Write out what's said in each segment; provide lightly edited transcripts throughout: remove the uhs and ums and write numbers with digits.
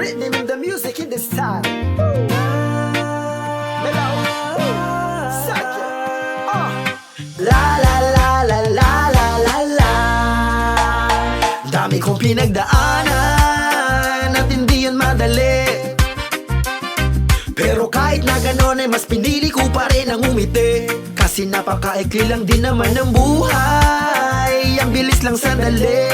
rhythm and the music in this time. Mellow, Sacha, la la la la la la la la. Dami kong pinagdaanan at hindi yan madali. Pero kahit na ganon ay mas pinili ko pa rin ang umiti. Kasi napakaikli lang din naman ng buhay. Ang bilis lang sandali,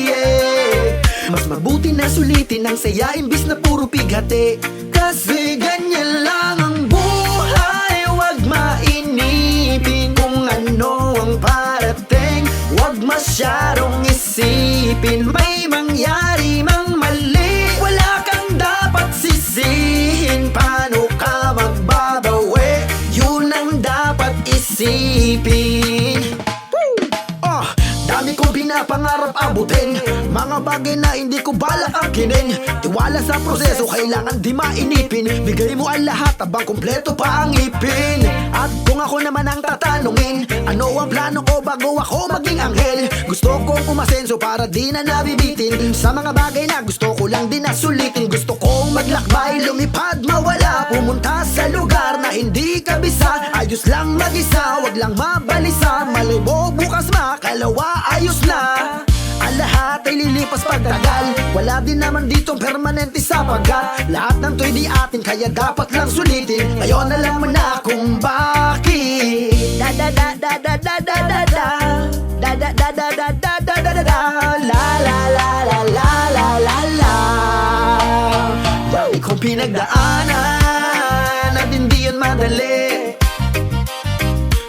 yeah. Mas mabuti na sulitin ang saya imbis na puro pighati. Kasi ganyan lang ang buhay. Huwag mainipin kung ano ang parating. Huwag masyadong isipin may mangyari mang mali. Wala kang dapat sisihin, paano ka magbabawi? Yun ang dapat isipin. Dami kong pinapangarap abutin, mga bagay na hindi ko balak angkinin. Tiwala sa proseso, kailangan di mainipin. Bigay mo ang lahat habang kumpleto pa ang ipin. At kung ako naman ang tatanungin, ano ang plano ko bago ako maging anghel? Gusto kong umasenso para di na nabibitin sa mga bagay na gusto ko lang din na sulitin. Gusto kong maglakbay, lumipad, mawala, pumunta sa lugar na hindi kabisa. Ayos lang mag-isa, wag lang mabalisa. Malay mo bukas makalawa, ayos na. Ang lahat ay lilipas pagtagal. Wala din naman ditong permanente sa pagat. Lahat ng to'y di atin, kaya dapat lang sulitin. Ngayon alam mo na kung bakit. Da da da da da da da da da. Da da da da da da da da da da. La la la la la la la la. Dami kong pinagdaanan at hindi yan madali.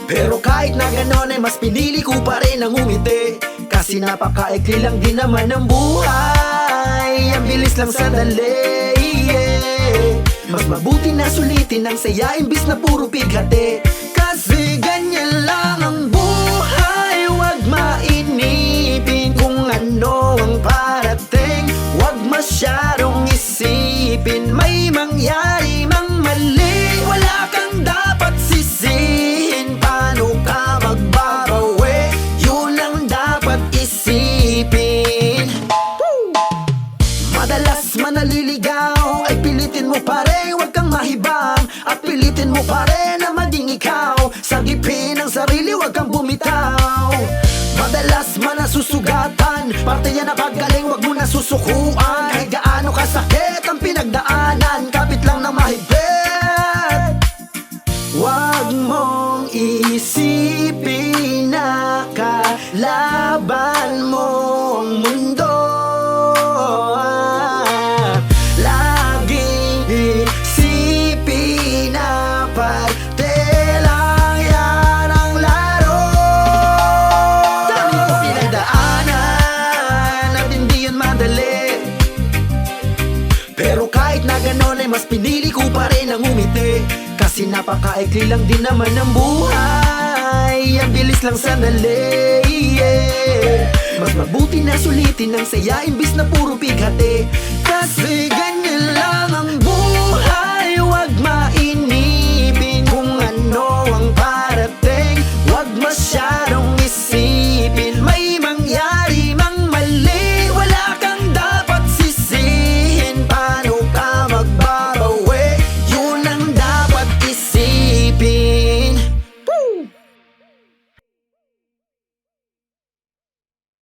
Pero kahit na ganon ay mas pinili ko pa rin ang umiti. Kasi napakaikli lang din naman ang buhay. Ang bilis lang sandali, yeah. Mas mabuti na sulitin ang saya imbis na puro pighati. Kasi ganyan lang ang buhay. Huwag mainipin kung ano ang parating. Huwag masyadong isipin may mangyari mang mali. Wala kang dapat sisihin, paano ka magbabawi? Yun ang dapat isipin. Madalas manaliligaw ay pilitin mo pa rin, huwag kang mahibang. At pilitin mo pa rin na maging ikaw. Sagipin ang sarili, huwag kang bumitaw. Madalas manasusugatan, parte yan na paggaling, huwag mo na susukuan. Kahit gaano kasakit ang pinagdaanan, kapit lang na mahigpit. Huwag mong isipin na kalaban mo ang mundo. Laging isipin na parte lang yan ang laro. Dami kong pinagdaanan at hindi yan madali. Pero kahit na ganon ay mas pinili ko pa rin ang umiti. Kasi napakaikli lang din naman ang buhay. Ang bilis lang sandali, yeah. Mas mabuti na sulitin ang saya imbis na puro pighati. Kasi ganyan lang ang buhay.